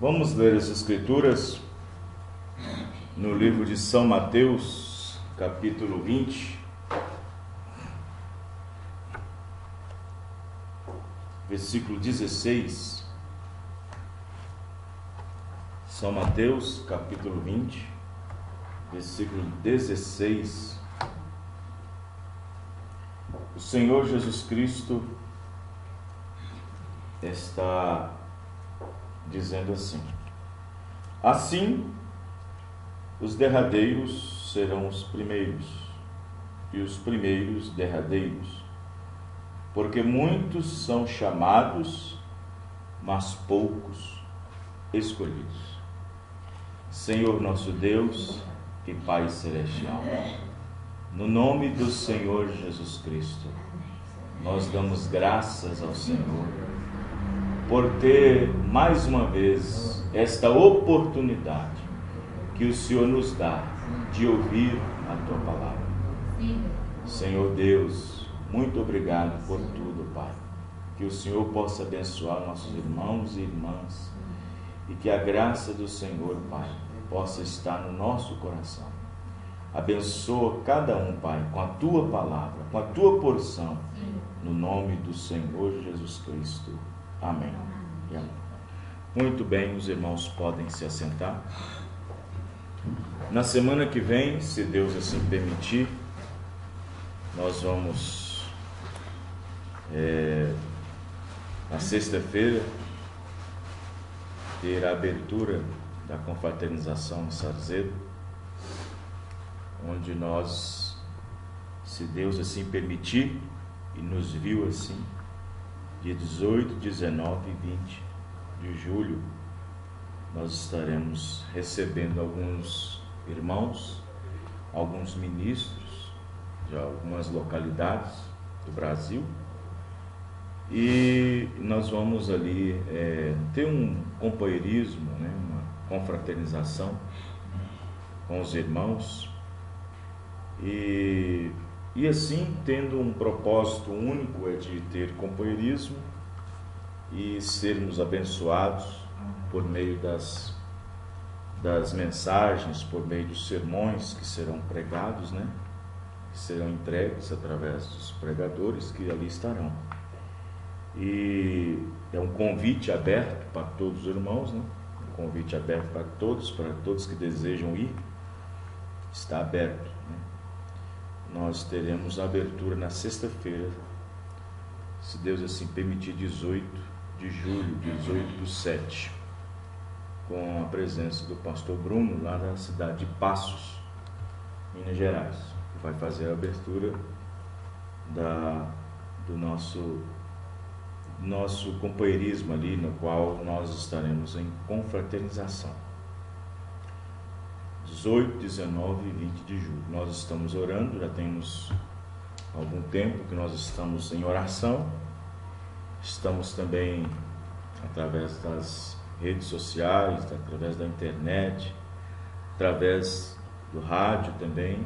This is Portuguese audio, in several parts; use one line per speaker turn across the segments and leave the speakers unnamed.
Vamos ler as Escrituras no livro de São Mateus, capítulo 20, versículo 16. São Mateus, capítulo 20, versículo 16. O Senhor Jesus Cristo está dizendo assim: assim, os derradeiros serão os primeiros, e os primeiros derradeiros, porque muitos são chamados, mas poucos escolhidos. Senhor nosso Deus e Pai Celestial, no nome do Senhor Jesus Cristo, nós damos graças ao Senhor por ter mais uma vez esta oportunidade que o Senhor nos dá de ouvir a Tua palavra. Senhor Deus, muito obrigado por tudo, Pai. Que o Senhor possa abençoar nossos irmãos e irmãs e que a graça do Senhor, Pai, possa estar no nosso coração. Abençoa cada um, Pai, com a Tua palavra, com a Tua porção, no nome do Senhor Jesus Cristo. Amém. E amém. Muito bem, os irmãos podem se assentar. Na semana que vem, se Deus assim permitir, nós vamos, na sexta-feira, ter a abertura da confraternização em Sarzedo, onde nós, se Deus assim permitir, e nos viu assim, dia 18, 19 e 20 de julho, nós estaremos recebendo alguns irmãos, alguns ministros de algumas localidades do Brasil, e nós vamos ali ter um companheirismo, uma confraternização com os irmãos, e assim, tendo um propósito único, é de ter companheirismo e sermos abençoados por meio das mensagens, por meio dos sermões que serão pregados, que serão entregues através dos pregadores que ali estarão. E é um convite aberto para todos os irmãos, um convite aberto para todos que desejam ir, está aberto. Nós teremos a abertura na sexta-feira, se Deus assim permitir, 18 de julho, 18/7, com a presença do pastor Bruno, lá da cidade de Passos, Minas Gerais, que vai fazer a abertura do nosso companheirismo ali, no qual nós estaremos em confraternização. 18, 19 e 20 de julho. Nós estamos orando, já temos algum tempo que nós estamos em oração. Estamos também através das redes sociais, através da internet, através do rádio também,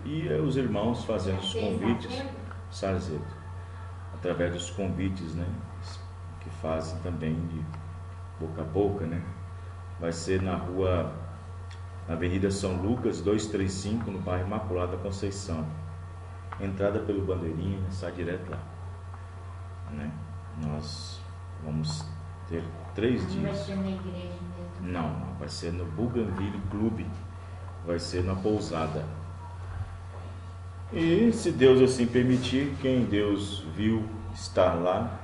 E os irmãos fazendo os convites, Sarzedo, através dos convites, que fazem também de boca a boca, Vai ser na Avenida São Lucas, 235, no bairro Imaculada Conceição. Entrada pelo Bandeirinha, sai direto lá. Nós vamos ter 3 dias. Não vai ser na igreja mesmo? Não, vai ser no Bougainville Clube. Vai ser na pousada. E se Deus assim permitir, quem Deus viu estar lá,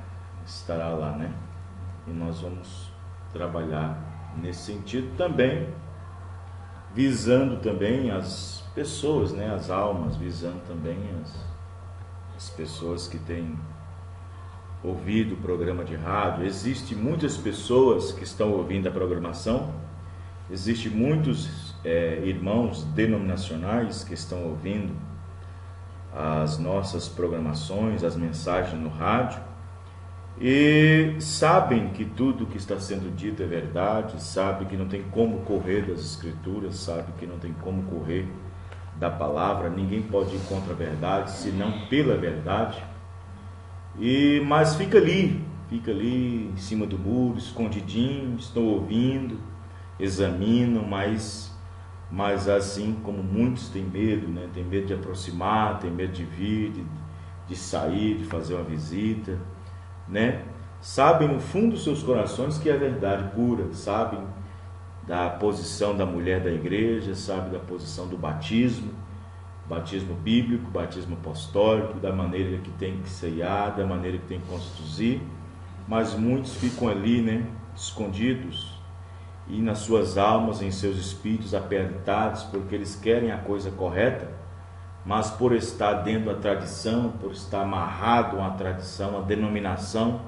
estará lá, E nós vamos trabalhar nesse sentido também, visando também as pessoas, as almas, visando também as pessoas que têm ouvido o programa de rádio. Existem muitas pessoas que estão ouvindo a programação, existem muitos irmãos denominacionais que estão ouvindo as nossas programações, as mensagens no rádio, e sabem que tudo que está sendo dito é verdade, sabem que não tem como correr das Escrituras, sabem que não tem como correr da palavra, ninguém pode ir contra a verdade, senão pela verdade. Mas fica ali fica ali em cima do muro, escondidinho, estão ouvindo, examinam, mas assim como muitos têm medo, né? Tem medo de aproximar, tem medo de vir, de sair, de fazer uma visita, né? Sabem no fundo dos seus corações que é verdade pura, sabem da posição da mulher da igreja, sabem da posição do batismo bíblico, batismo apostólico, da maneira que tem que ceiar, da maneira que tem que conduzir, mas muitos ficam ali, né, escondidos, e nas suas almas, em seus espíritos apertados, porque eles querem a coisa correta, mas por estar dentro da tradição, por estar amarrado a uma tradição, a denominação,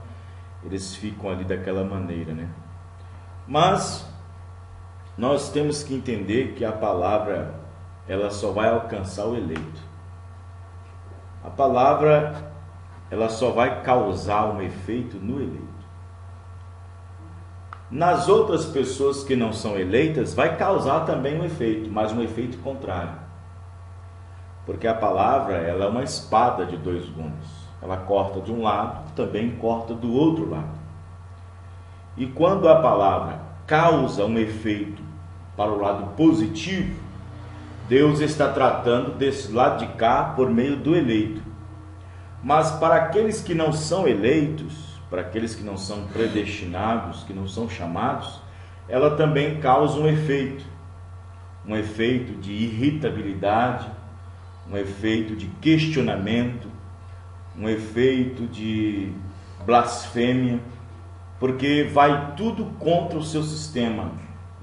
eles ficam ali daquela maneira, né? Mas nós temos que entender que a palavra, ela só vai alcançar o eleito. A palavra, ela só vai causar um efeito no eleito. Nas outras pessoas que não são eleitas, vai causar também um efeito, mas um efeito contrário. Porque a palavra, ela é uma espada de dois gumes. Ela corta de um lado, também corta do outro lado. E quando a palavra causa um efeito para o lado positivo, Deus está tratando desse lado de cá por meio do eleito. Mas para aqueles que não são eleitos, para aqueles que não são predestinados, que não são chamados, ela também causa um efeito de irritabilidade, um efeito de questionamento, um efeito de blasfêmia, porque vai tudo contra o seu sistema,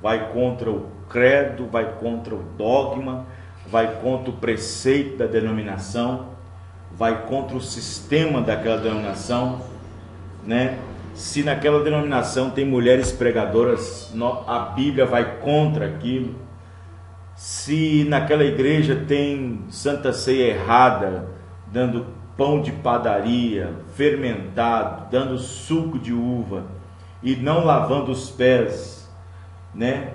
vai contra o credo, vai contra o dogma, vai contra o preceito da denominação, vai contra o sistema daquela denominação, né? Se naquela denominação tem mulheres pregadoras, a Bíblia vai contra aquilo. Se naquela igreja tem santa ceia errada, dando pão de padaria, fermentado, dando suco de uva e não lavando os pés, né?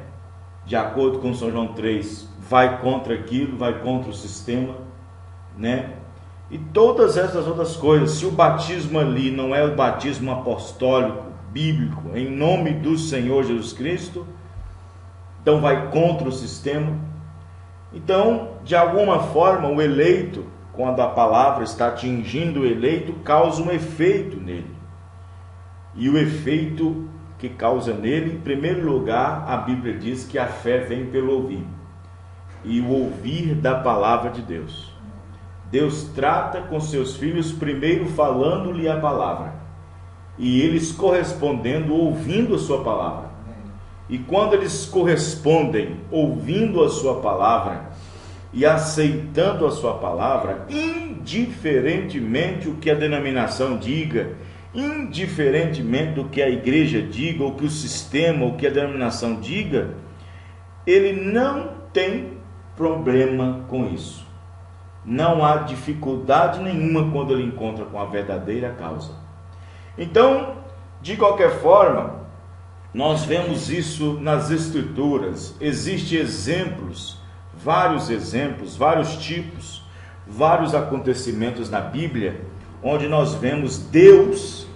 De acordo com São João 3, vai contra aquilo, vai contra o sistema, né? E todas essas outras coisas. Se o batismo ali não é o batismo apostólico, bíblico, em nome do Senhor Jesus Cristo, então vai contra o sistema. Então, de alguma forma, o eleito, quando a palavra está atingindo o eleito, causa um efeito nele. E o efeito que causa nele, em primeiro lugar, a Bíblia diz que a fé vem pelo ouvir. E o ouvir da palavra de Deus. Deus trata com seus filhos primeiro falando-lhe a palavra. E eles correspondendo, ouvindo a sua palavra. E quando eles correspondem, ouvindo a sua palavra e aceitando a sua palavra, indiferentemente o que a denominação diga, indiferentemente do que a igreja diga, ou que o sistema, ou que a denominação diga, ele não tem problema com isso. Não há dificuldade nenhuma quando ele encontra com a verdadeira causa. Então, de qualquer forma, nós vemos isso nas Escrituras. Existem exemplos, vários tipos, vários acontecimentos na Bíblia, onde nós vemos Deus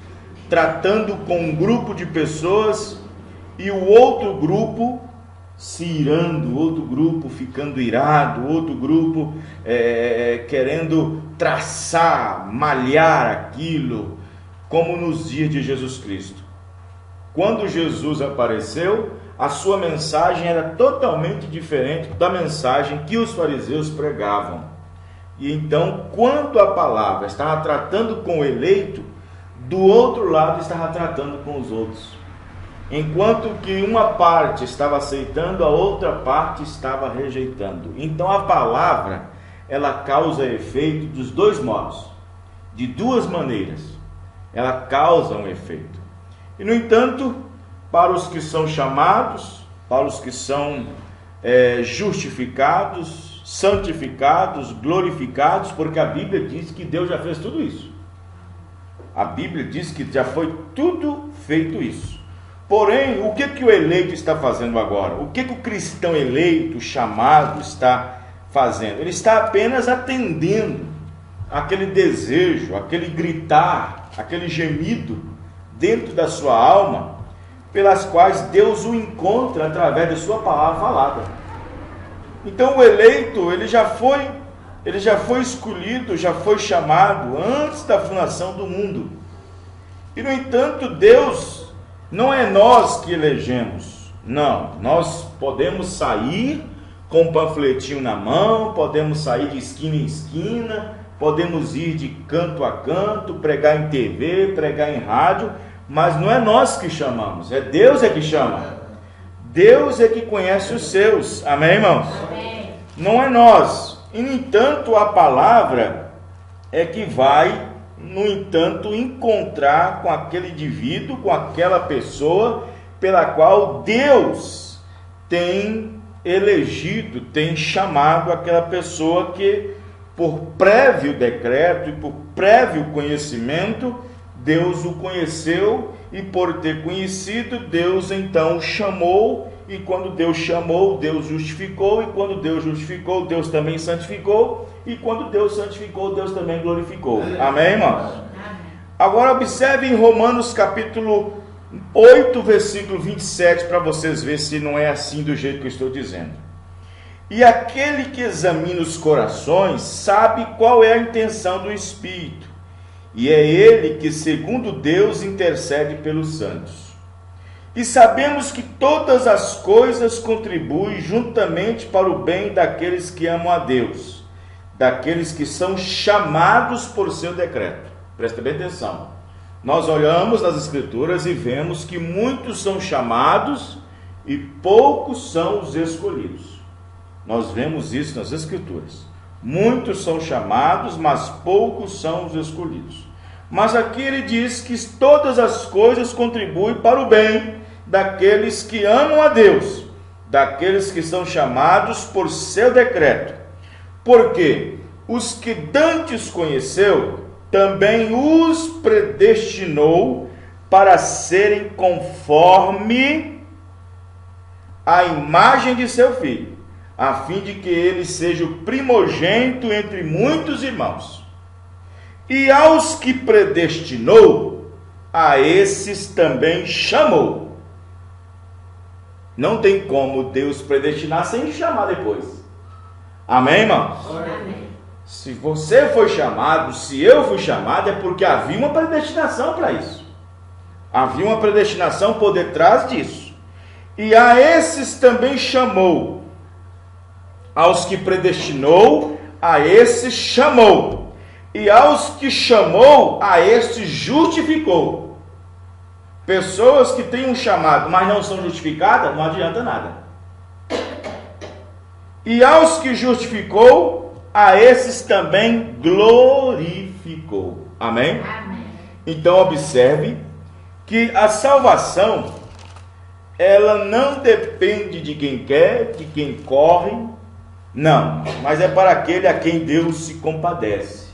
tratando com um grupo de pessoas e o outro grupo se irando, outro grupo ficando irado, outro grupo querendo traçar, malhar aquilo, como nos dias de Jesus Cristo. Quando Jesus apareceu, a sua mensagem era totalmente diferente da mensagem que os fariseus pregavam. E então, quando a palavra estava tratando com o eleito, do outro lado estava tratando com os outros. Enquanto que uma parte estava aceitando, a outra parte estava rejeitando. Então a palavra, ela causa efeito dos dois modos, de duas maneiras. Ela causa um efeito. E no entanto, para os que são chamados, para os que são justificados, santificados, glorificados, porque a Bíblia diz que Deus já fez tudo isso. A Bíblia diz que já foi tudo feito isso. Porém, o que o eleito está fazendo agora? O que o cristão eleito, chamado, está fazendo? Ele está apenas atendendo aquele desejo, aquele gritar, aquele gemido dentro da sua alma, pelas quais Deus o encontra através de sua palavra falada. Então o eleito, ele já foi escolhido, já foi chamado antes da fundação do mundo. E no entanto, Deus não é nós que elegemos. Não, nós podemos sair com um panfletinho na mão, podemos sair de esquina em esquina, podemos ir de canto a canto, pregar em TV, pregar em rádio, mas não é nós que chamamos, é Deus que chama. Deus é que conhece os seus. Amém, irmãos? Amém. Não é nós. E, no entanto, a palavra é que vai, no entanto, encontrar com aquele indivíduo, com aquela pessoa pela qual Deus tem elegido, tem chamado aquela pessoa que, por prévio decreto e por prévio conhecimento, Deus o conheceu, e por ter conhecido, Deus então chamou, e quando Deus chamou, Deus justificou, e quando Deus justificou, Deus também santificou, e quando Deus santificou, Deus também glorificou. Amém, irmãos? Agora observe em Romanos capítulo 8, versículo 27, para vocês verem se não é assim do jeito que eu estou dizendo. E aquele que examina os corações sabe qual é a intenção do Espírito, e é ele que, segundo Deus, intercede pelos santos. E sabemos que todas as coisas contribuem juntamente para o bem daqueles que amam a Deus, daqueles que são chamados por seu decreto. Presta bem atenção. Nós olhamos nas Escrituras e vemos que muitos são chamados e poucos são os escolhidos. Nós vemos isso nas Escrituras. Muitos são chamados, mas poucos são os escolhidos. Mas aqui ele diz que todas as coisas contribuem para o bem daqueles que amam a Deus, daqueles que são chamados por seu decreto. Porque os que dantes conheceu, também os predestinou para serem conforme a imagem de seu Filho, a fim de que ele seja o primogênito entre muitos irmãos. E aos que predestinou, a esses também chamou. Não tem como Deus predestinar sem chamar depois. Amém, irmãos? Amém. Se você foi chamado, se eu fui chamado, é porque havia uma predestinação para isso. Havia uma predestinação por detrás disso. E a esses também chamou. Aos que predestinou, a esses chamou. E aos que chamou, a esses justificou. Pessoas que têm um chamado, mas não são justificadas, não adianta nada. E aos que justificou, a esses também glorificou. Amém? Amém. Então observe que a salvação, ela não depende de quem quer, de quem corre, não, mas é para aquele a quem Deus se compadece,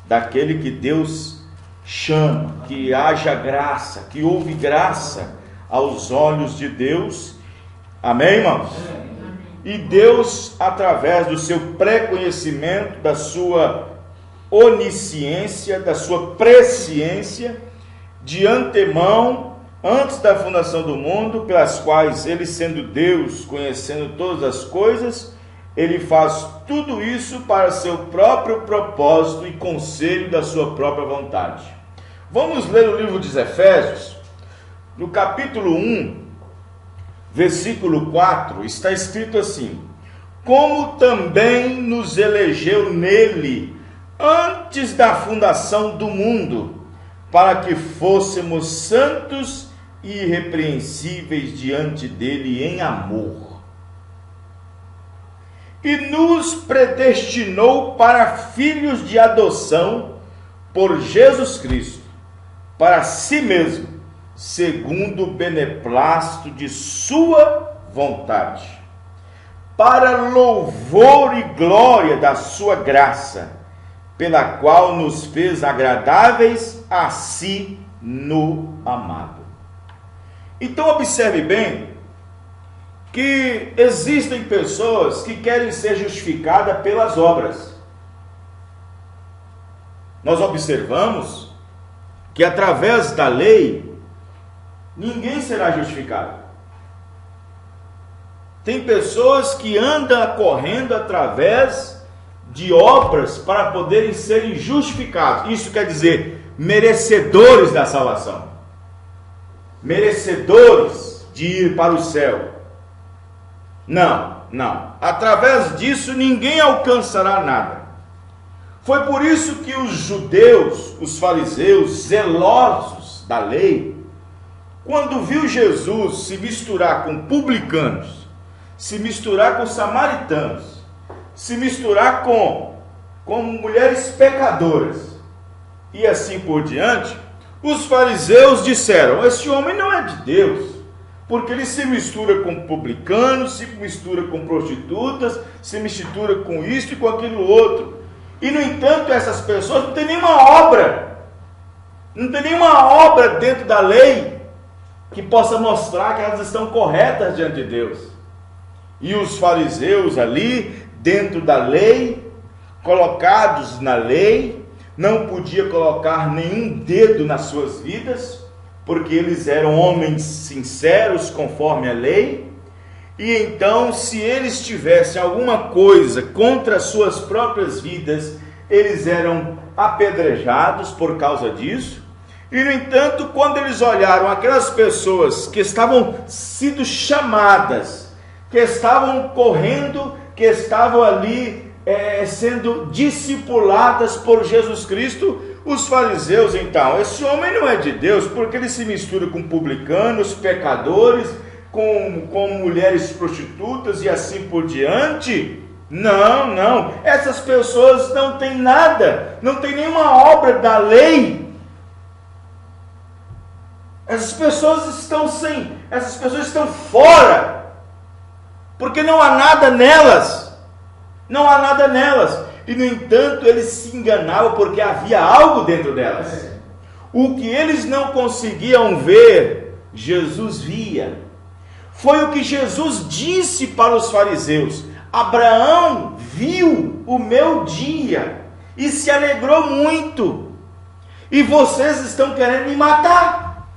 daquele que Deus chama, que haja graça, que houve graça aos olhos de Deus. Amém, irmãos? E Deus, através do seu pré-conhecimento, da sua onisciência, da sua presciência, de antemão, antes da fundação do mundo, pelas quais ele, sendo Deus, conhecendo todas as coisas, ele faz tudo isso para seu próprio propósito e conselho da sua própria vontade. Vamos ler o livro dos Efésios, no capítulo 1, versículo 4, está escrito assim: como também nos elegeu nele, antes da fundação do mundo, para que fôssemos santos e irrepreensíveis diante dele em amor. E nos predestinou para filhos de adoção por Jesus Cristo, para si mesmo, segundo o beneplácito de sua vontade, para louvor e glória da sua graça, pela qual nos fez agradáveis a si no amado. Então observe bem que existem pessoas que querem ser justificadas pelas obras. Nós observamos que através da lei, ninguém será justificado. Tem pessoas que andam correndo através de obras para poderem serem justificados. Isso quer dizer, merecedores da salvação. Merecedores de ir para o céu. Não. Através disso ninguém alcançará nada. Foi por isso que os judeus, os fariseus, zelosos da lei, quando viu Jesus se misturar com publicanos, se misturar com samaritanos, se misturar com mulheres pecadoras e assim por diante, os fariseus disseram: esse homem não é de Deus, porque ele se mistura com publicanos, se mistura com prostitutas, se mistura com isso e com aquilo outro. E no entanto essas pessoas não têm nenhuma obra, dentro da lei que possa mostrar que elas estão corretas diante de Deus. E os fariseus ali, dentro da lei, colocados na lei, não podia colocar nenhum dedo nas suas vidas, porque eles eram homens sinceros conforme a lei. E então, se eles tivessem alguma coisa contra as suas próprias vidas, eles eram apedrejados por causa disso. E no entanto, quando eles olharam aquelas pessoas que estavam sendo chamadas, que estavam correndo, que estavam ali sendo discipuladas por Jesus Cristo, os fariseus, então, esse homem não é de Deus, porque ele se mistura com publicanos, pecadores, com mulheres prostitutas e assim por diante. Não, essas pessoas não têm nada, não tem nenhuma obra da lei. Essas pessoas estão fora, porque não há nada nelas. E no entanto eles se enganavam, porque havia algo dentro delas. O que eles não conseguiam ver, Jesus via. Foi o que Jesus disse para os fariseus: Abraão viu o meu dia e se alegrou muito, e vocês estão querendo me matar.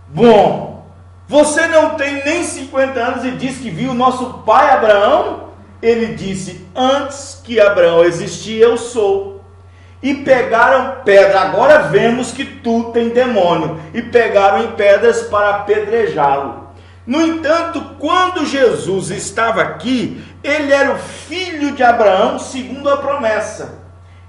Bom, você não tem nem 50 anos e diz que viu o nosso pai Abraão? Ele disse: antes que Abraão existia, eu sou. E pegaram pedra, agora vemos que tu tem demônio, e pegaram em pedras para apedrejá-lo. No entanto, quando Jesus estava aqui, ele era o filho de Abraão segundo a promessa.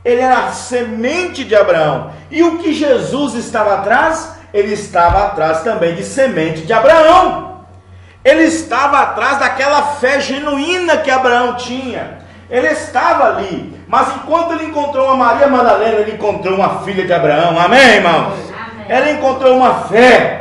Ele era a semente de Abraão. E o que Jesus estava atrás? Ele estava atrás também de semente de Abraão. Ele estava atrás daquela fé genuína que Abraão tinha. Ele estava ali, mas enquanto ele encontrou uma Maria Madalena, ele encontrou uma filha de Abraão. Amém, irmãos? Amém. Ele encontrou uma fé.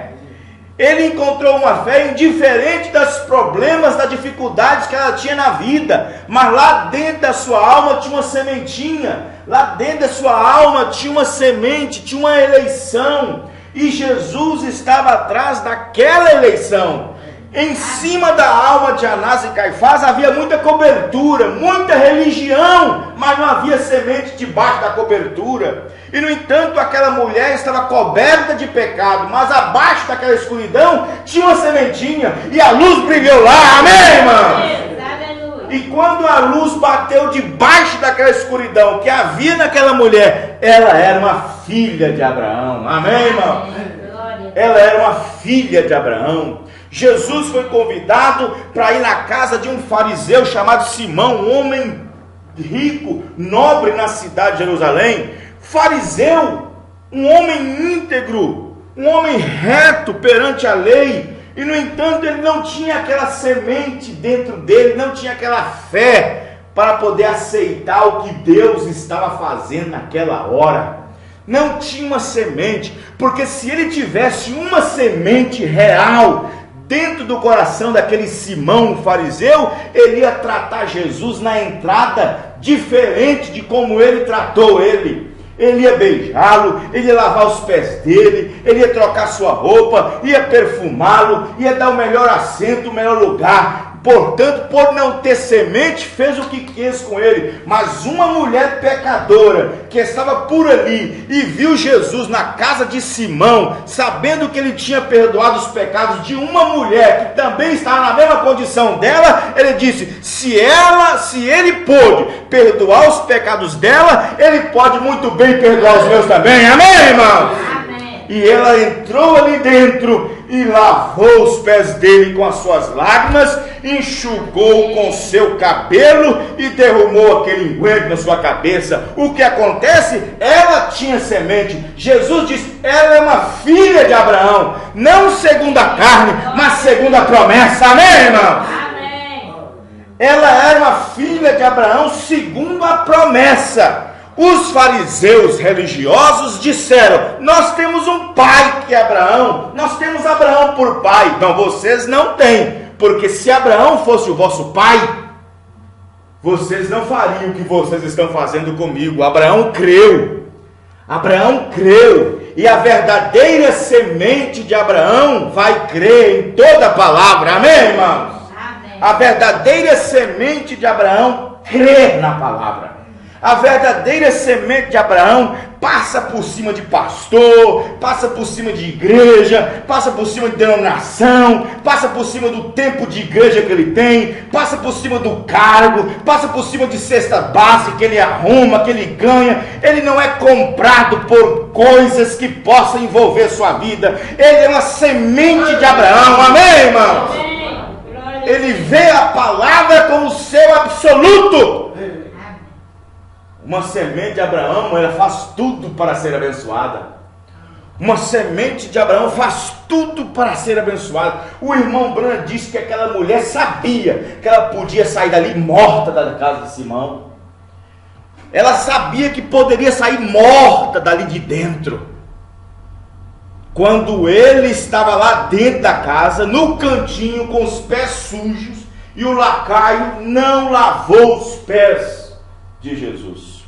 Ele encontrou uma fé indiferente dos problemas, das dificuldades que ela tinha na vida, mas lá dentro da sua alma tinha uma sementinha. Lá dentro da sua alma tinha uma semente, tinha uma eleição. E Jesus estava atrás daquela eleição. Em cima da alma de Anás e Caifás havia muita cobertura, muita religião, mas não havia semente debaixo da cobertura. E no entanto aquela mulher estava coberta de pecado, mas abaixo daquela escuridão tinha uma sementinha, e a luz brilhou lá. Amém, irmão? E quando a luz bateu debaixo daquela escuridão que havia naquela mulher, ela era uma filha de Abraão. Amém, irmão? Ela era uma filha de Abraão. Jesus foi convidado para ir na casa de um fariseu chamado Simão, um homem rico, nobre na cidade de Jerusalém. Fariseu, um homem íntegro, um homem reto perante a lei. E no entanto ele não tinha aquela semente dentro dele, não tinha aquela fé para poder aceitar o que Deus estava fazendo naquela hora. Não tinha uma semente, porque se ele tivesse uma semente real dentro do coração daquele Simão, o fariseu, ele ia tratar Jesus na entrada diferente de como ele tratou ele. Ele ia beijá-lo, ele ia lavar os pés dele, ele ia trocar sua roupa, ia perfumá-lo, ia dar o melhor assento, o melhor lugar. Portanto, por não ter semente, fez o que quis com ele. Mas uma mulher pecadora, que estava por ali, e viu Jesus na casa de Simão, sabendo que ele tinha perdoado os pecados de uma mulher, que também estava na mesma condição dela, ele disse, se ele pôde perdoar os pecados dela, ele pode muito bem perdoar os meus também. Amém, irmãos? E ela entrou ali dentro e lavou os pés dele com as suas lágrimas, enxugou com seu cabelo e derramou aquele unguento na sua cabeça. O que acontece? Ela tinha semente. Jesus disse, ela é uma filha de Abraão, não segundo a carne, mas segundo a promessa. Amém, irmão? Amém. Ela era uma filha de Abraão segundo a promessa. Os fariseus religiosos disseram, nós temos um pai que é Abraão, nós temos Abraão por pai. Não, vocês não têm, porque se Abraão fosse o vosso pai, vocês não fariam o que vocês estão fazendo comigo. Abraão creu, e a verdadeira semente de Abraão vai crer em toda a palavra. Amém, irmãos? Amém. A verdadeira semente de Abraão crê na palavra. A verdadeira semente de Abraão passa por cima de pastor, passa por cima de igreja, passa por cima de denominação, passa por cima do tempo de igreja que ele tem, passa por cima do cargo, passa por cima de cesta básica que ele arruma, que ele ganha. Ele não é comprado por coisas que possam envolver sua vida. Ele é uma semente de Abraão. Amém, irmãos? Ele vê a palavra como seu absoluto. Uma semente de Abraão, ela faz tudo para ser abençoada. Uma semente de Abraão faz tudo para ser abençoada. O irmão Branham disse que aquela mulher sabia que ela podia sair dali morta da casa de Simão. Ela sabia que poderia sair morta dali de dentro. Quando ele estava lá dentro da casa, no cantinho, com os pés sujos, e o lacaio não lavou os pés de Jesus.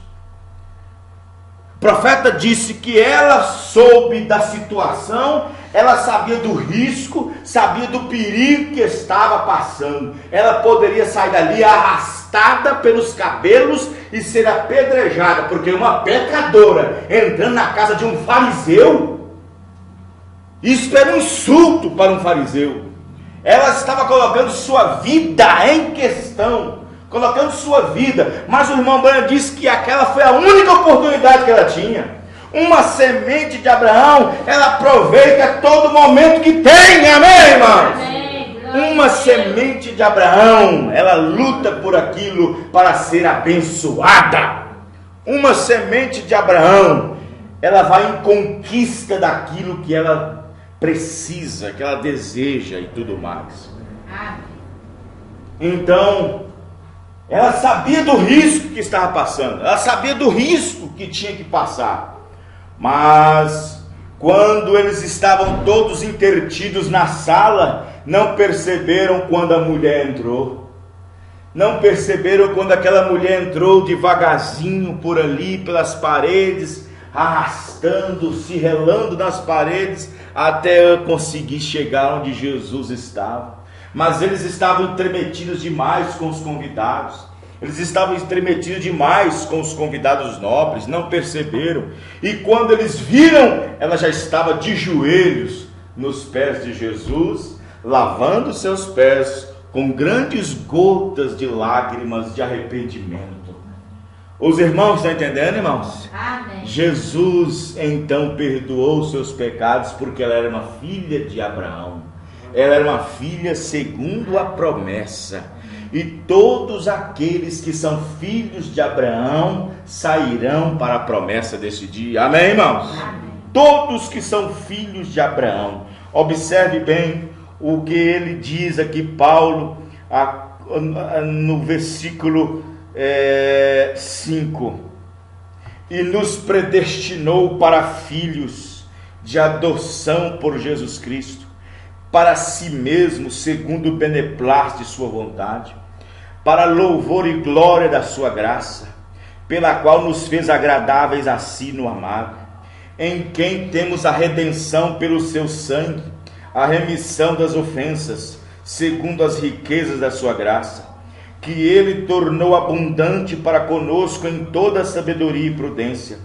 O profeta disse que ela soube da situação, ela sabia do risco, sabia do perigo que estava passando. Ela poderia sair dali arrastada pelos cabelos e ser apedrejada, porque uma pecadora entrando na casa de um fariseu, isso era um insulto para um fariseu. Ela estava colocando sua vida em questão, colocando sua vida, mas o irmão Branham disse que aquela foi a única oportunidade que ela tinha. Uma semente de Abraão, ela aproveita todo momento que tem. Amém, irmãos? Uma semente de Abraão, ela luta por aquilo para ser abençoada. Uma semente de Abraão, ela vai em conquista daquilo que ela precisa, que ela deseja e tudo mais. Então, ela sabia do risco que estava passando, ela sabia do risco que tinha que passar. Mas, quando eles estavam todos intertidos na sala, não perceberam quando a mulher entrou. Não perceberam quando aquela mulher entrou devagarzinho por ali, pelas paredes, arrastando, se relando nas paredes, até conseguir chegar onde Jesus estava. Mas eles estavam entremetidos demais com os convidados. Eles estavam entremetidos demais com os convidados nobres, não perceberam. E quando eles viram, ela já estava de joelhos nos pés de Jesus, lavando seus pés com grandes gotas de lágrimas de arrependimento. Os irmãos estão entendendo, irmãos? Amém. Jesus então perdoou seus pecados porque ela era uma filha de Abraão. Ela era uma filha segundo a promessa. E todos aqueles que são filhos de Abraão sairão para a promessa desse dia. Amém, irmãos? Amém. Todos que são filhos de Abraão. Observe bem o que ele diz aqui, Paulo, no versículo 5. E nos predestinou para filhos de adoção por Jesus Cristo, para si mesmo, segundo o beneplácito de sua vontade, para louvor e glória da sua graça, pela qual nos fez agradáveis a si no amado, em quem temos a redenção pelo seu sangue, a remissão das ofensas, segundo as riquezas da sua graça, que ele tornou abundante para conosco em toda sabedoria e prudência,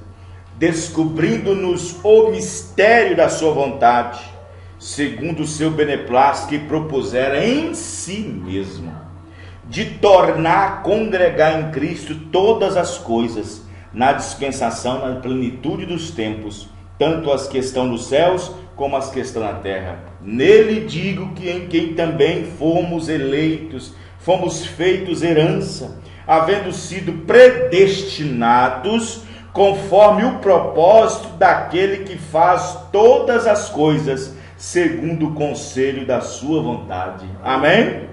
descobrindo-nos o mistério da sua vontade, segundo o seu beneplácito que propusera em si mesmo, de tornar a congregar em Cristo todas as coisas, na dispensação, na plenitude dos tempos, tanto as que estão nos céus, como as que estão na terra. Nele digo que em quem também fomos eleitos, fomos feitos herança, havendo sido predestinados, conforme o propósito daquele que faz todas as coisas, segundo o conselho da sua vontade. Amém?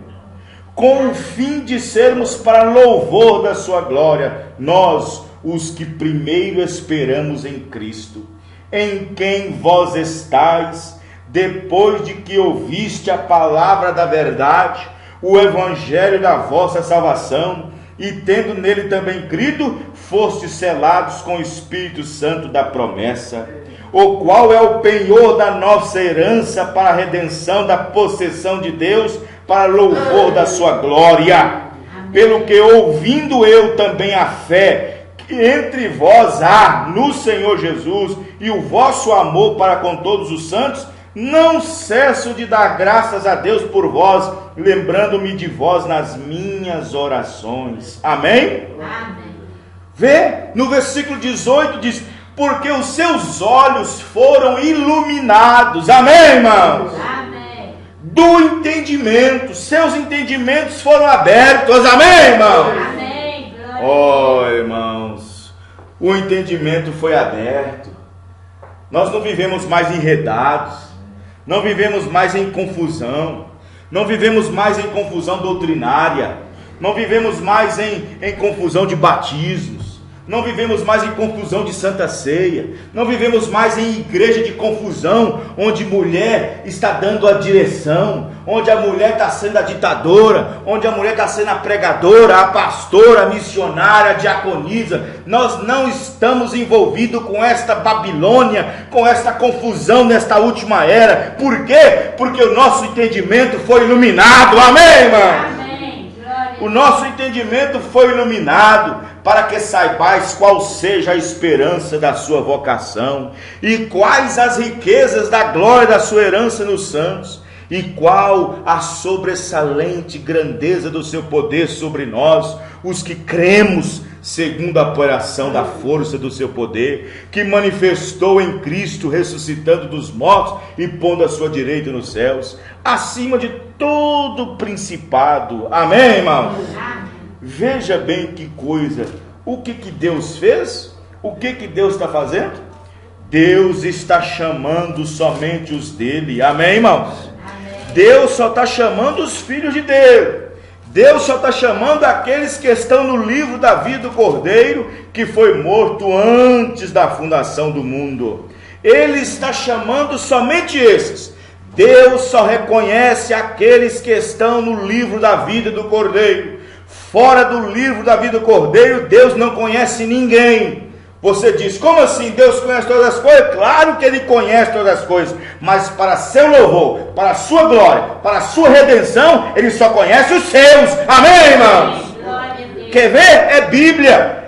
Com o fim de sermos para louvor da sua glória, nós, os que primeiro esperamos em Cristo, em quem vós estáis, depois de que ouviste a palavra da verdade, o evangelho da vossa salvação, e tendo nele também crido, fostes selados com o Espírito Santo da promessa, o qual é o penhor da nossa herança para a redenção da possessão de Deus, para louvor da sua glória. Pelo que, ouvindo eu também a fé que entre vós há no Senhor Jesus, e o vosso amor para com todos os santos, não cesso de dar graças a Deus por vós, lembrando-me de vós nas minhas orações. Amém?
Amém.
Vê, no versículo 18 diz, porque os seus olhos foram iluminados. Amém, irmãos?
Amém.
Do entendimento, seus entendimentos foram abertos. Amém, irmãos?
Amém.
Oh, irmãos, o entendimento foi aberto. Nós não vivemos mais enredados, não vivemos mais em confusão, não vivemos mais em confusão doutrinária, não vivemos mais em confusão de batismos, não vivemos mais em confusão de Santa Ceia, não vivemos mais em igreja de confusão, onde mulher está dando a direção, onde a mulher está sendo a ditadora, onde a mulher está sendo a pregadora, a pastora, a missionária, a diaconisa. Nós não estamos envolvidos com esta Babilônia, com esta confusão nesta última era. Por quê? Porque o nosso entendimento foi iluminado. Amém, irmão?
Amém. Glória.
O nosso entendimento foi iluminado, para que saibais qual seja a esperança da sua vocação, e quais as riquezas da glória da sua herança nos santos, e qual a sobressalente grandeza do seu poder sobre nós, os que cremos, segundo a operação da força do seu poder, que manifestou em Cristo, ressuscitando dos mortos e pondo a sua direita nos céus, acima de todo principado. Amém, irmãos?
Amém.
Veja bem que coisa, o que Deus fez? O que Deus está fazendo? Deus está chamando somente os dele. Amém, irmãos?
Amém.
Deus só está chamando os filhos de Deus. Deus só está chamando aqueles que estão no livro da vida do Cordeiro, que foi morto antes da fundação do mundo. Ele está chamando somente esses. Deus só reconhece aqueles que estão no livro da vida do Cordeiro. Fora do livro da vida do Cordeiro, Deus não conhece ninguém. Você diz, como assim Deus conhece todas as coisas? Claro que Ele conhece todas as coisas, mas para seu louvor, para a sua glória, para a sua redenção, Ele só conhece os seus. Amém, irmãos?
Glória a Deus.
Quer ver? É Bíblia.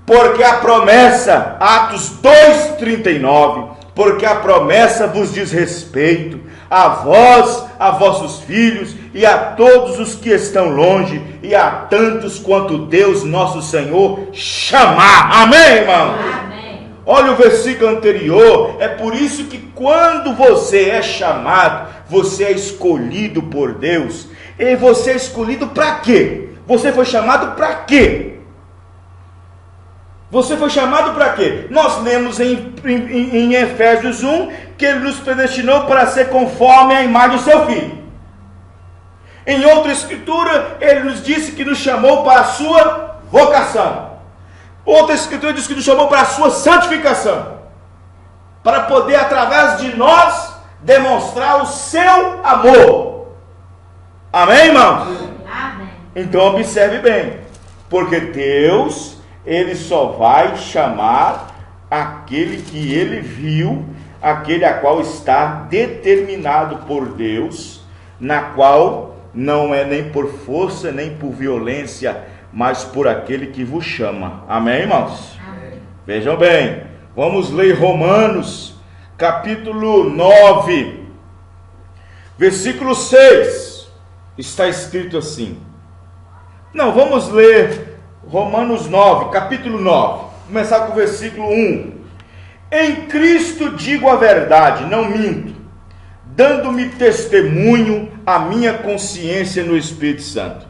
Porque a promessa, Atos 2:39, porque a promessa vos diz respeito, a vós, a vossos filhos, e a todos os que estão longe, e a tantos quanto Deus nosso Senhor chamar. Amém, irmão?
Amém.
Olha o versículo anterior. É por isso que quando você é chamado, você é escolhido por Deus. E você é escolhido para quê? Você foi chamado para quê? Você foi chamado para quê? Nós lemos em Efésios 1 que Ele nos predestinou para ser conforme a imagem do seu Filho. Em outra escritura, Ele nos disse que nos chamou para a sua vocação. Outra escritura diz que nos chamou para a sua santificação, para poder, através de nós, demonstrar o seu amor. Amém, irmãos?
Amém.
Então observe bem, porque Deus, Ele só vai chamar aquele que Ele viu, aquele a qual está determinado por Deus, na qual não é nem por força, nem por violência, mas por aquele que vos chama. Amém, irmãos?
Amém.
Vejam bem, vamos ler Romanos, capítulo 9, versículo 6. Está escrito assim. Não, vamos ler Romanos 9, capítulo 9. Começar com o versículo 1. Em Cristo digo a verdade, não minto, dando-me testemunho a minha consciência no Espírito Santo.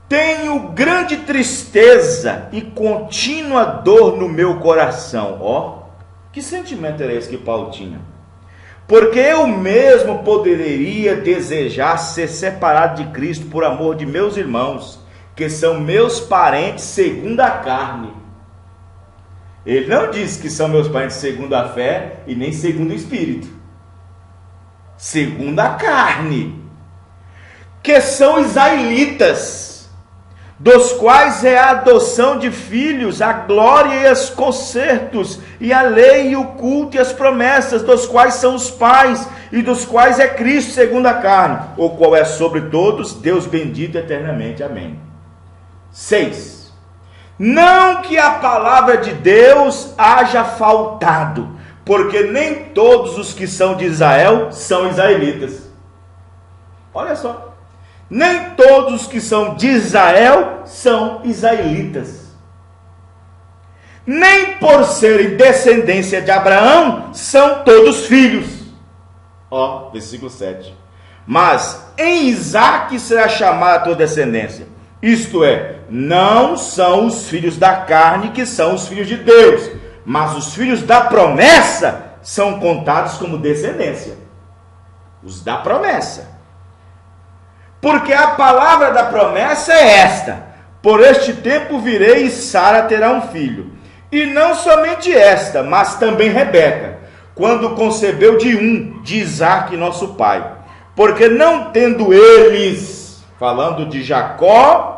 Tenho grande tristeza e contínua dor no meu coração. Ó, que sentimento era esse que Paulo tinha? Porque eu mesmo poderia desejar ser separado de Cristo por amor de meus irmãos, que são meus parentes segundo a carne. Ele não disse que são meus parentes segundo a fé e nem segundo o Espírito. Segundo a carne. Que são israelitas, dos quais é a adoção de filhos, a glória e os concertos, e a lei e o culto e as promessas, dos quais são os pais, e dos quais é Cristo segundo a carne, o qual é sobre todos, Deus bendito eternamente. Amém. 6. Não que a palavra de Deus haja faltado, porque nem todos os que são de Israel são israelitas. Olha só. Nem todos os que são de Israel são israelitas. Nem por serem descendência de Abraão são todos filhos. Ó, versículo 7. Mas em Isaque será chamada a tua descendência. Isto é, não são os filhos da carne que são os filhos de Deus, mas os filhos da promessa são contados como descendência. Os da promessa. Porque a palavra da promessa é esta: por este tempo virei e Sara terá um filho. E não somente esta, mas também Rebeca, quando concebeu de Isaque nosso pai. Porque não tendo eles, falando de Jacó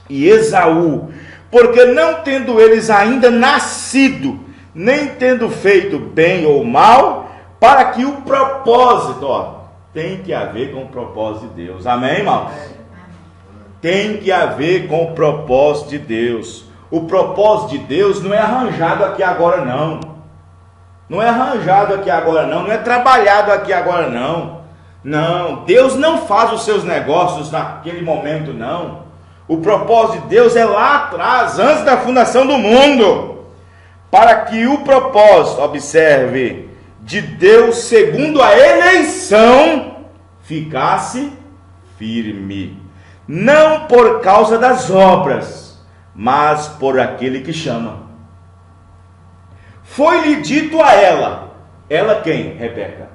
e Esaú, porque não tendo eles ainda nascido, nem tendo feito bem ou mal, para que o propósito, tem que haver com o propósito de Deus. Amém, irmãos? Tem que haver com o propósito de Deus. O propósito de Deus não é arranjado aqui agora, não. Não é arranjado aqui agora, não. Não é trabalhado aqui agora, não. Não, Deus não faz os seus negócios naquele momento, não. O propósito de Deus é lá atrás, antes da fundação do mundo. Para que o propósito, observe, de Deus, segundo a eleição, ficasse firme, não por causa das obras, mas por aquele que chama. Foi-lhe dito a ela quem? Rebeca.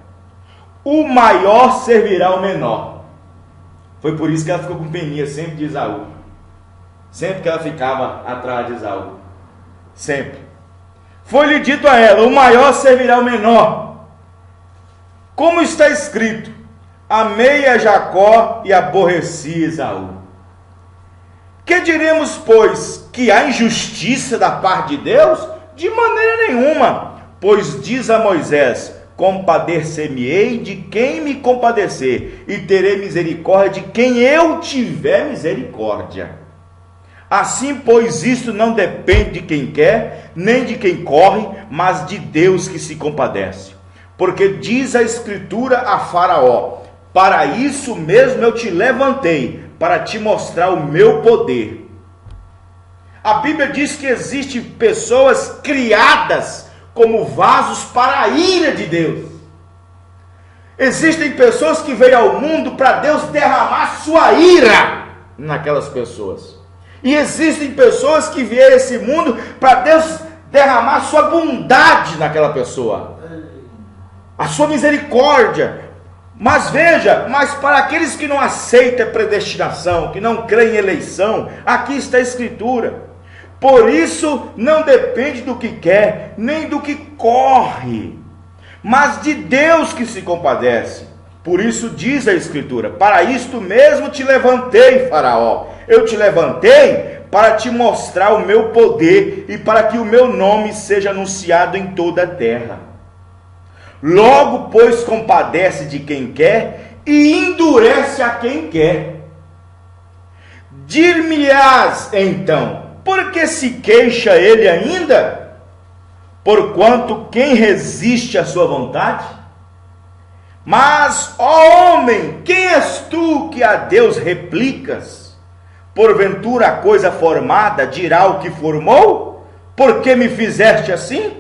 O maior servirá ao menor. Foi por isso que ela ficou com peninha sempre de Esaú. Sempre que ela ficava atrás de Esaú. Sempre. Foi-lhe dito a ela, o maior servirá ao menor. Como está escrito, amei a Jacó e aborreci Esaú. Que diremos, pois, que há injustiça da parte de Deus? De maneira nenhuma, pois diz a Moisés, compadecer-me-ei de quem me compadecer, e terei misericórdia de quem eu tiver misericórdia. Assim, pois, isto não depende de quem quer, nem de quem corre, mas de Deus que se compadece. Porque diz a Escritura a Faraó, para isso mesmo eu te levantei, para te mostrar o meu poder. A Bíblia diz que existem pessoas criadas como vasos para a ira de Deus. Existem pessoas que veio ao mundo para Deus derramar sua ira naquelas pessoas. E existem pessoas que vieram a esse mundo para Deus derramar sua bondade naquela pessoa, a sua misericórdia. Mas veja, mas para aqueles que não aceitam a predestinação, que não creem em eleição, aqui está a Escritura. Por isso não depende do que quer, nem do que corre, mas de Deus que se compadece. Por isso diz a Escritura, para isto mesmo te levantei, Faraó. Eu te levantei para te mostrar o meu poder e para que o meu nome seja anunciado em toda a terra. Logo, pois, compadece de quem quer e endurece a quem quer. Dir-me-ás então, por que se queixa ele ainda? Porquanto quem resiste à sua vontade? Mas, ó homem, quem és tu que a Deus replicas? Porventura a coisa formada dirá o que formou? Por que me fizeste assim?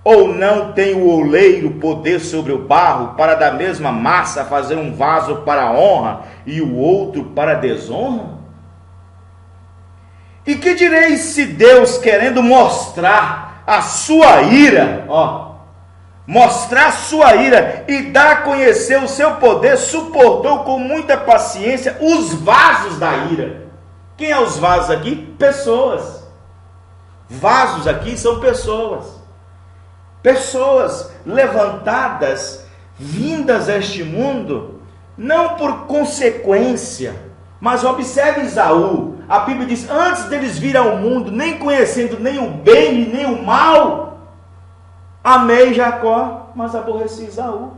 Ou não tem o oleiro poder sobre o barro, para da mesma massa fazer um vaso para a honra e o outro para a desonra? E que direis se Deus, querendo mostrar a sua ira, mostrar a sua ira e dar a conhecer o seu poder, suportou com muita paciência os vasos da ira. Quem é os vasos aqui? Pessoas. Vasos aqui são pessoas. Pessoas levantadas, vindas a este mundo, não por consequência, mas observe Esaú. A Bíblia diz, antes deles vir ao mundo, nem conhecendo nem o bem e nem o mal, amei Jacó, mas aborreci Esaú.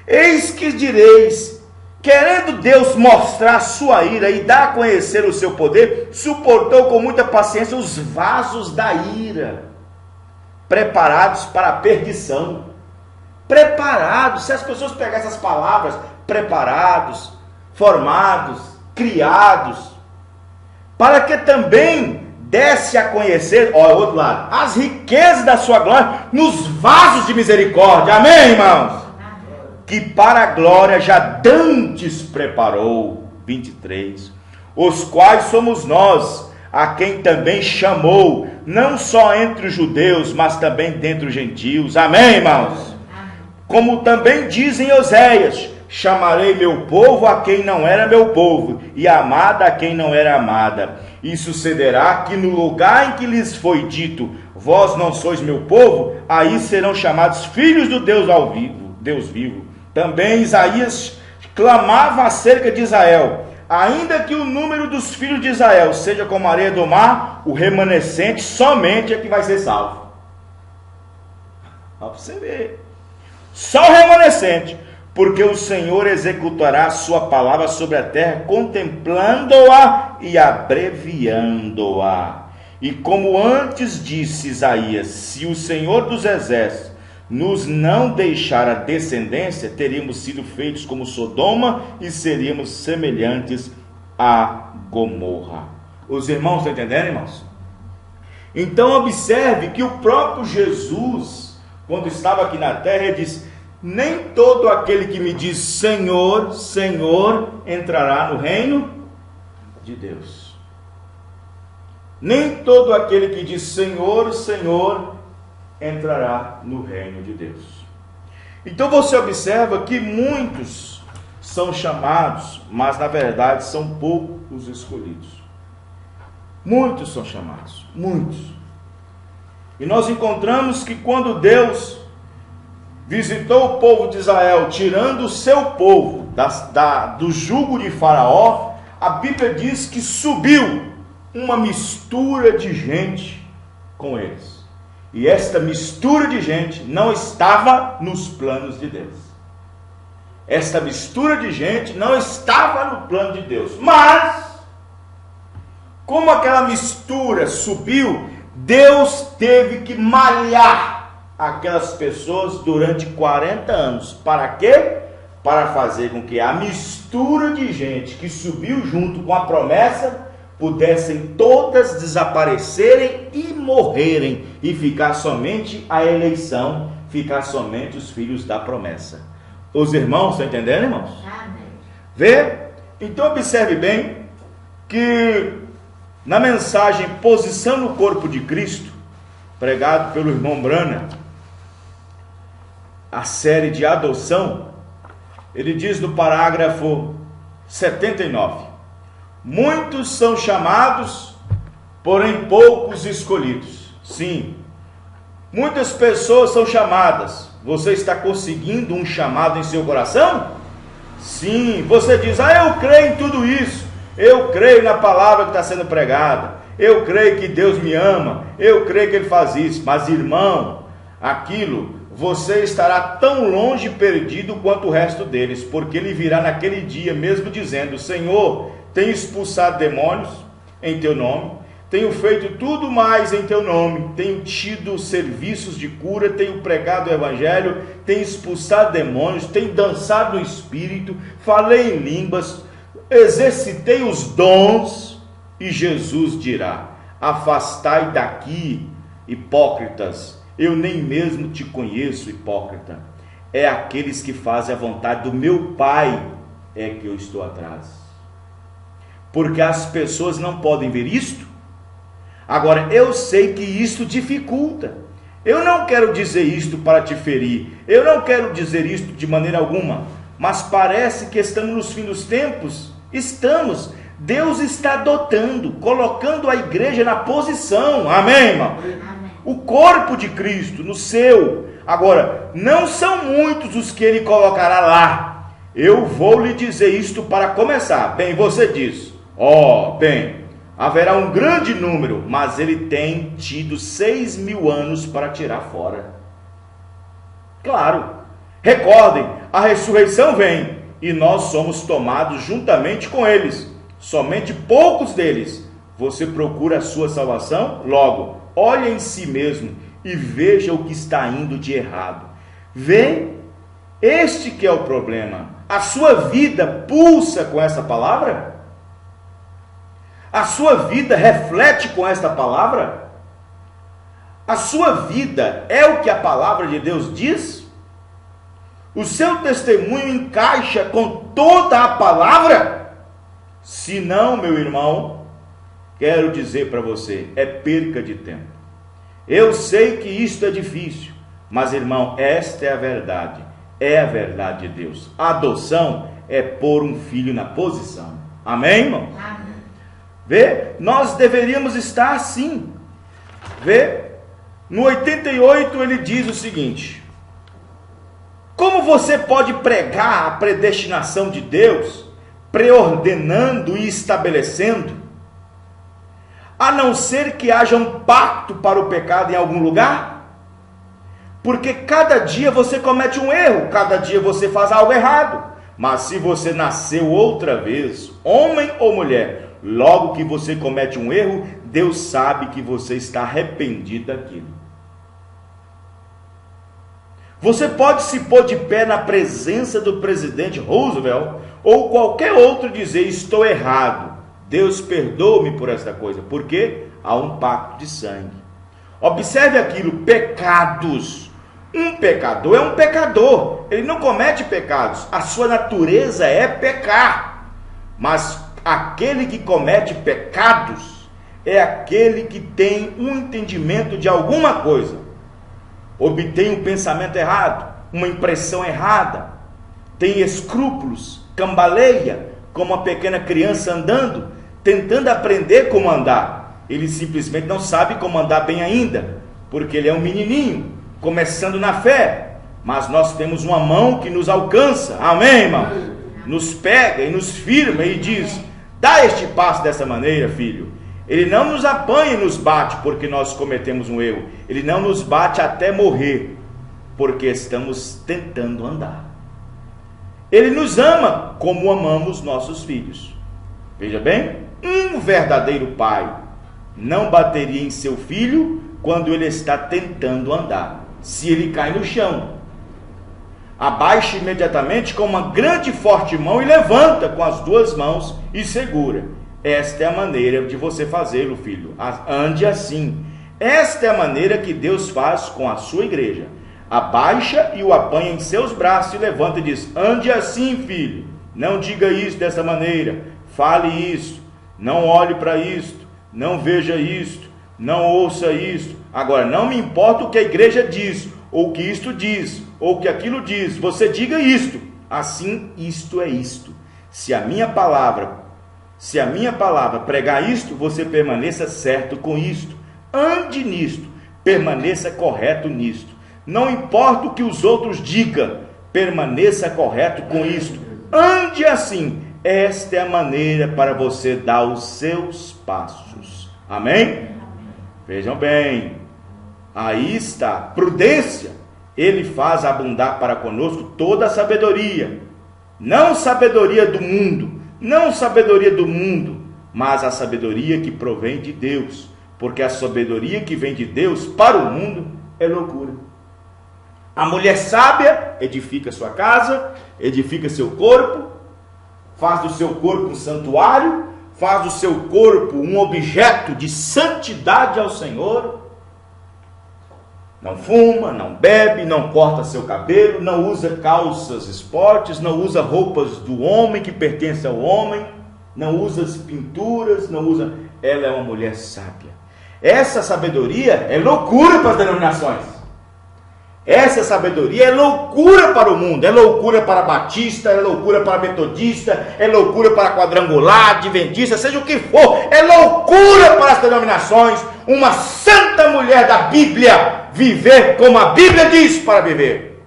Eis que direis, querendo Deus mostrar a sua ira e dar a conhecer o seu poder, suportou com muita paciência os vasos da ira, preparados para a perdição. Preparados, se as pessoas pegarem essas palavras, preparados, formados, criados, para que também desse a conhecer, outro lado, as riquezas da sua glória nos vasos de misericórdia. Amém, irmãos? Que para a glória já dantes preparou. 23. Os quais somos nós, a quem também chamou, não só entre os judeus, mas também dentre os gentios. Amém, irmãos? Como também dizem Oséias, chamarei meu povo a quem não era meu povo, e amada a quem não era amada. E sucederá que no lugar em que lhes foi dito, vós não sois meu povo, aí serão chamados filhos do Deus ao vivo, Deus vivo. Também Isaías clamava acerca de Israel, ainda que o número dos filhos de Israel seja como a areia do mar, o remanescente somente é que vai ser salvo. Olha para você ver. Só o remanescente, porque o Senhor executará a sua palavra sobre a terra, contemplando-a e abreviando-a. E como antes disse Isaías, se o Senhor dos exércitos nos não deixar a descendência, teríamos sido feitos como Sodoma e seríamos semelhantes a Gomorra. Os irmãos estão entendendo, irmãos? Então observe que o próprio Jesus, quando estava aqui na terra, ele disse, nem todo aquele que me diz Senhor, Senhor, entrará no reino de Deus. Nem todo aquele que diz Senhor, Senhor, entrará no reino de Deus. Então você observa que muitos são chamados, mas na verdade são poucos os escolhidos. Muitos são chamados, muitos. E nós encontramos que quando Deus visitou o povo de Israel, tirando o seu povo do jugo de Faraó, a Bíblia diz que subiu uma mistura de gente com eles. E esta mistura de gente não estava nos planos de Deus. Esta mistura de gente não estava no plano de Deus. Mas, como aquela mistura subiu, Deus teve que malhar aquelas pessoas durante 40 anos. Para quê? Para fazer com que a mistura de gente que subiu junto com a promessa pudessem todas desaparecerem e morrerem, e ficar somente a eleição, ficar somente os filhos da promessa. Os irmãos estão entendendo, irmãos?
Amém.
Vê? Então observe bem que na mensagem Posição no Corpo de Cristo, pregado pelo irmão Brana, a série de adoção, ele diz no parágrafo 79, muitos são chamados, porém poucos escolhidos. Sim, muitas pessoas são chamadas. Você está conseguindo um chamado em seu coração? Sim, você diz, eu creio em tudo isso, eu creio na palavra que está sendo pregada, eu creio que Deus me ama, eu creio que Ele faz isso. Mas irmão, aquilo você estará tão longe perdido quanto o resto deles, porque ele virá naquele dia mesmo dizendo: Senhor, tenho expulsado demônios em teu nome, tenho feito tudo mais em teu nome, tenho tido serviços de cura, tenho pregado o evangelho, tenho expulsado demônios, tenho dançado no espírito, falei em línguas, exercitei os dons. E Jesus dirá: afastai daqui, hipócritas, eu nem mesmo te conheço, hipócrita. É aqueles que fazem a vontade do meu Pai é que eu estou atrás. Porque as pessoas não podem ver isto. Agora, eu sei que isto dificulta. Eu não quero dizer isto para te ferir, eu não quero dizer isto de maneira alguma, mas parece que estamos nos fins dos tempos. Estamos. Deus está dotando, colocando a igreja na posição. Amém, irmão?
Amém.
O corpo de Cristo no seu. Agora, não são muitos os que ele colocará lá. Eu vou lhe dizer isto para começar. Bem, você diz: bem, haverá um grande número, mas ele tem tido 6.000 anos para tirar fora. Claro, recordem, a ressurreição vem e nós somos tomados juntamente com eles. Somente poucos deles. Você procura a sua salvação? Logo, olhe em si mesmo e veja o que está indo de errado. Vê? Este que é o problema. A sua vida pulsa com essa palavra? A sua vida reflete com esta palavra? A sua vida é o que a palavra de Deus diz? O seu testemunho encaixa com toda a palavra? Se não, meu irmão, quero dizer para você, é perca de tempo. Eu sei que isto é difícil, mas, irmão, esta é a verdade de Deus. A adoção é pôr um filho na posição. Amém, irmão?
Amém.
Vê? Nós deveríamos estar assim. Vê? No 88 ele diz o seguinte: como você pode pregar a predestinação de Deus, preordenando e estabelecendo, a não ser que haja um pacto para o pecado em algum lugar? Porque cada dia você comete um erro, cada dia você faz algo errado. Mas se você nasceu outra vez, homem ou mulher, logo que você comete um erro, Deus sabe que você está arrependido daquilo. Você pode se pôr de pé na presença do presidente Roosevelt ou qualquer outro e dizer: estou errado, Deus perdoe-me por esta coisa, porque há um pacto de sangue. Observe aquilo: pecados. Um pecador é um pecador, ele não comete pecados, a sua natureza é pecar. Mas aquele que comete pecados é aquele que tem um entendimento de alguma coisa, obtém um pensamento errado, uma impressão errada, tem escrúpulos, cambaleia, como uma pequena criança andando, tentando aprender como andar. Ele simplesmente não sabe como andar bem ainda, porque ele é um menininho, começando na fé. Mas nós temos uma mão que nos alcança, amém, irmão? Nos pega e nos firma e diz: dá este passo dessa maneira, filho. Ele não nos apanha e nos bate porque nós cometemos um erro. Ele não nos bate até morrer, porque estamos tentando andar. Ele nos ama como amamos nossos filhos. Veja bem, um verdadeiro pai não bateria em seu filho quando ele está tentando andar. Se ele cai no chão, abaixa imediatamente com uma grande e forte mão e levanta com as duas mãos e segura. Esta é a maneira de você fazê-lo, filho. Ande assim. Esta é a maneira que Deus faz com a sua igreja. Abaixa e o apanha em seus braços e levanta e diz: ande assim, filho. Não diga isso dessa maneira. Fale isso. Não olhe para isto. Não veja isto. Não ouça isto. Agora, não me importa o que a igreja diz, ou que isto diz, ou que aquilo diz. Você diga isto. Assim, isto é isto. Se a minha palavra pregar isto, você permaneça certo com isto. Ande nisto. Permaneça correto nisto. Não importa o que os outros digam, permaneça correto com isto. Ande assim. Esta é a maneira para você dar os seus passos. Amém? Vejam bem. Aí está. Prudência Ele faz abundar para conosco toda a sabedoria, não sabedoria do mundo, não sabedoria do mundo, mas a sabedoria que provém de Deus, porque a sabedoria que vem de Deus para o mundo é loucura. A mulher sábia edifica sua casa, edifica seu corpo, faz do seu corpo um santuário, faz do seu corpo um objeto de santidade ao Senhor. Não fuma, não bebe, não corta seu cabelo, não usa calças esportes, não usa roupas do homem que pertence ao homem, não usa pinturas, não usa... Ela é uma mulher sábia. Essa sabedoria é loucura para as denominações. Essa sabedoria é loucura para o mundo, é loucura para batista, é loucura para metodista, é loucura para quadrangular, adventista, seja o que for, é loucura para as denominações. Uma santa mulher da Bíblia viver como a Bíblia diz para viver.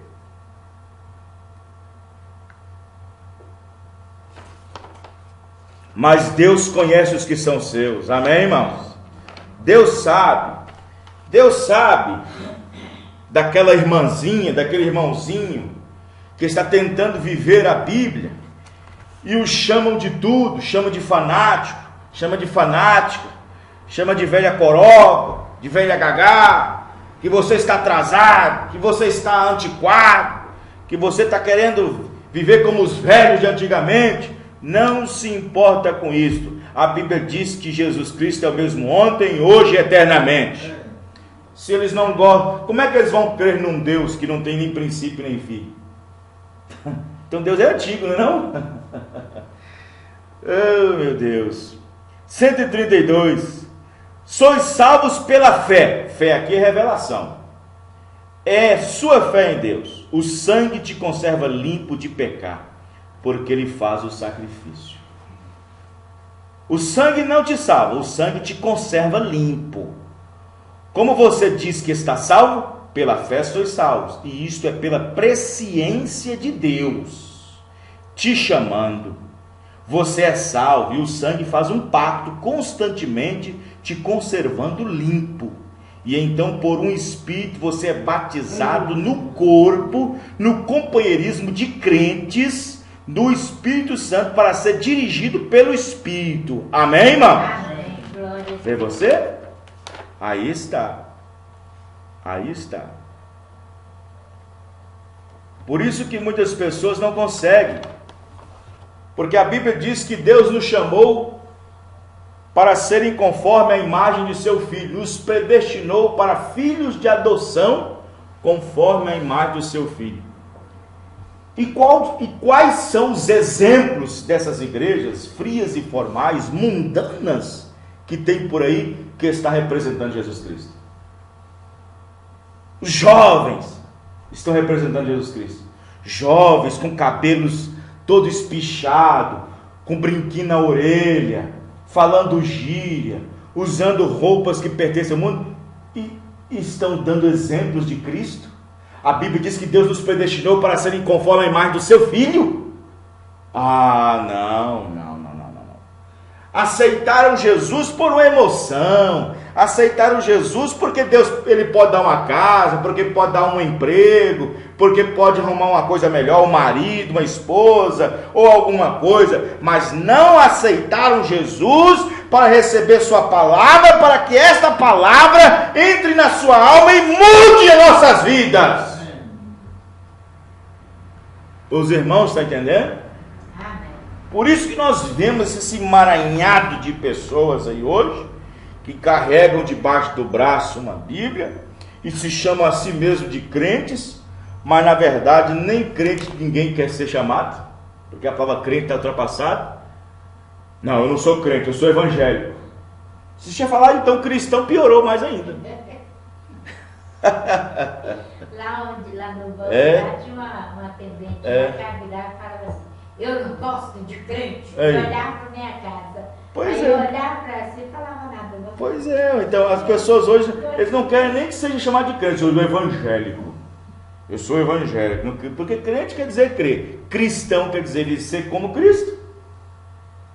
Mas Deus conhece os que são seus, amém, irmãos? Deus sabe daquela irmãzinha, daquele irmãozinho que está tentando viver a Bíblia e o chamam de tudo, chama de fanático, chama de velha coroca, de velha gagá, que você está atrasado, que você está antiquado, que você está querendo viver como os velhos de antigamente. Não se importa com isso. A Bíblia diz que Jesus Cristo é o mesmo ontem, hoje e eternamente. Se eles não gostam, como é que eles vão crer num Deus que não tem nem princípio nem fim? Então Deus é antigo, não é não? Oh, meu Deus. 132. Sois salvos pela fé. Fé aqui é revelação. É sua fé em Deus. O sangue te conserva limpo de pecar, porque Ele faz o sacrifício. O sangue não te salva, o sangue te conserva limpo. Como você diz que está salvo? Pela fé sois salvos. E isto é pela presciência de Deus te chamando. Você é salvo e o sangue faz um pacto constantemente te conservando limpo. E então por um Espírito você é batizado no corpo, no companheirismo de crentes do Espírito Santo para ser dirigido pelo Espírito. Amém, irmão?
Amém. Glória a Deus.
Vê você? Aí está. Aí está. Por isso que muitas pessoas não conseguem. Porque a Bíblia diz que Deus nos chamou para serem conforme a imagem de seu Filho. Nos predestinou para filhos de adoção conforme a imagem do seu Filho. E quais são os exemplos dessas igrejas frias e formais, mundanas, que tem por aí, que está representando Jesus Cristo? Os jovens estão representando Jesus Cristo. Jovens com cabelos todo espichado, com brinquinho na orelha, falando gíria, usando roupas que pertencem ao mundo, e estão dando exemplos de Cristo. A Bíblia diz que Deus nos predestinou para serem conforme a imagem do seu Filho. Ah, não. Aceitaram Jesus por uma emoção, aceitaram Jesus porque Deus, Ele pode dar uma casa, porque pode dar um emprego, porque pode arrumar uma coisa melhor, um marido, uma esposa, ou alguma coisa, mas não aceitaram Jesus para receber sua palavra, para que esta palavra entre na sua alma e mude as nossas vidas. Os irmãos estão entendendo? Por isso que nós vemos esse emaranhado de pessoas aí hoje, que carregam debaixo do braço uma Bíblia, e se chamam a si mesmo de crentes, mas na verdade nem crente ninguém quer ser chamado, porque a palavra crente está ultrapassada. Não, eu não sou crente, eu sou evangélico. Se você falar então cristão, piorou mais ainda.
Lá no banco, lá tinha uma atendente, uma falava assim: eu não gosto de crente. Eu olhava para minha casa.
Pois
aí
é.
eu olhava para você e falava nada. Não.
Pois é, então as pessoas hoje, eles não querem nem que seja chamado de crente. Eu sou evangélico. Eu sou evangélico. Porque crente quer dizer crer. Cristão quer dizer ser como Cristo.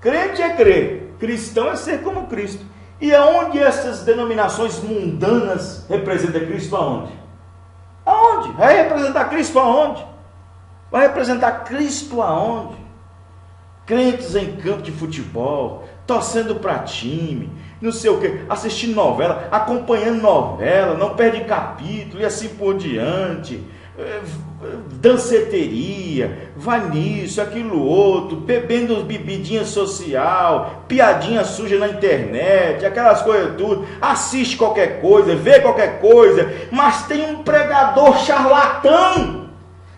Crente é crer. Cristão é ser como Cristo. E aonde essas denominações mundanas representam Cristo? Aonde? aonde? Vai representar Cristo aonde? Vai representar Cristo aonde? Crentes em campo de futebol, torcendo para time, não sei o que, assistindo novela, acompanhando novela, não perde capítulo e assim por diante, danceteria, vai nisso, aquilo outro, bebendo bebidinha social, piadinha suja na internet, aquelas coisas tudo, assiste qualquer coisa, vê qualquer coisa, mas tem um pregador charlatão,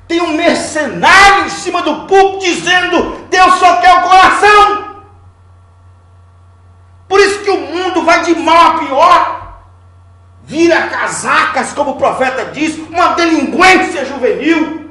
tem um mercenário em cima do púlpito dizendo: Deus só quer o coração. Por isso que o mundo vai de mal a pior, vira casacas, como o profeta diz, uma delinquência juvenil,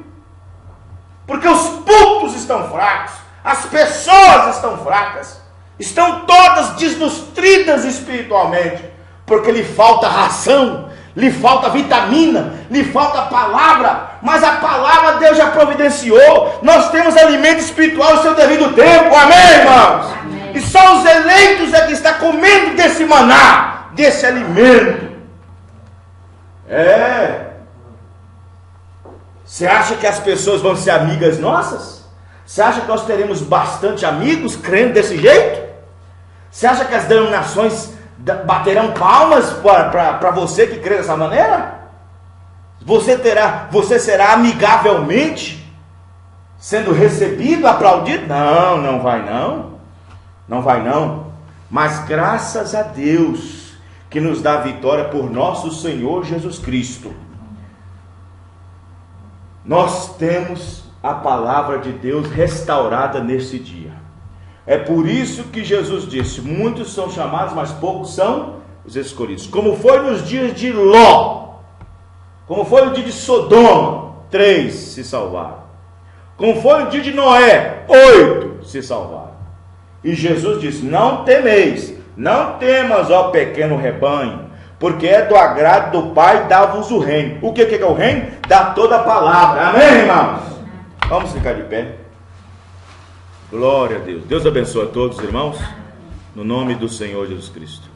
porque os púlpitos estão fracos, as pessoas estão fracas, estão todas desnutridas espiritualmente, porque lhe falta ração, lhe falta vitamina, lhe falta palavra, mas a palavra Deus já providenciou. Nós temos alimento espiritual no seu devido tempo, amém, irmãos? Amém. E só os eleitos é que estão comendo desse maná, desse alimento. Você acha que as pessoas vão ser amigas nossas? Você acha que nós teremos bastante amigos crendo desse jeito? Você acha que as denominações baterão palmas para você que crê dessa maneira? Você será amigavelmente sendo recebido, aplaudido? Não, não vai não. Não vai não. Mas graças a Deus que nos dá a vitória por nosso Senhor Jesus Cristo. Nós temos a palavra de Deus restaurada nesse dia. É por isso que Jesus disse: muitos são chamados, mas poucos são os escolhidos. Como foi nos dias de Ló, como foi no dia de Sodoma, 3 se salvaram. Como foi no dia de Noé, 8 se salvaram. E Jesus disse: não temeis, não temas, ó pequeno rebanho, porque é do agrado do Pai dar-vos o reino. O que é o reino? Dá toda a palavra. Amém, irmãos? Vamos ficar de pé. Glória a Deus. Deus abençoe a todos, irmãos, no nome do Senhor Jesus Cristo.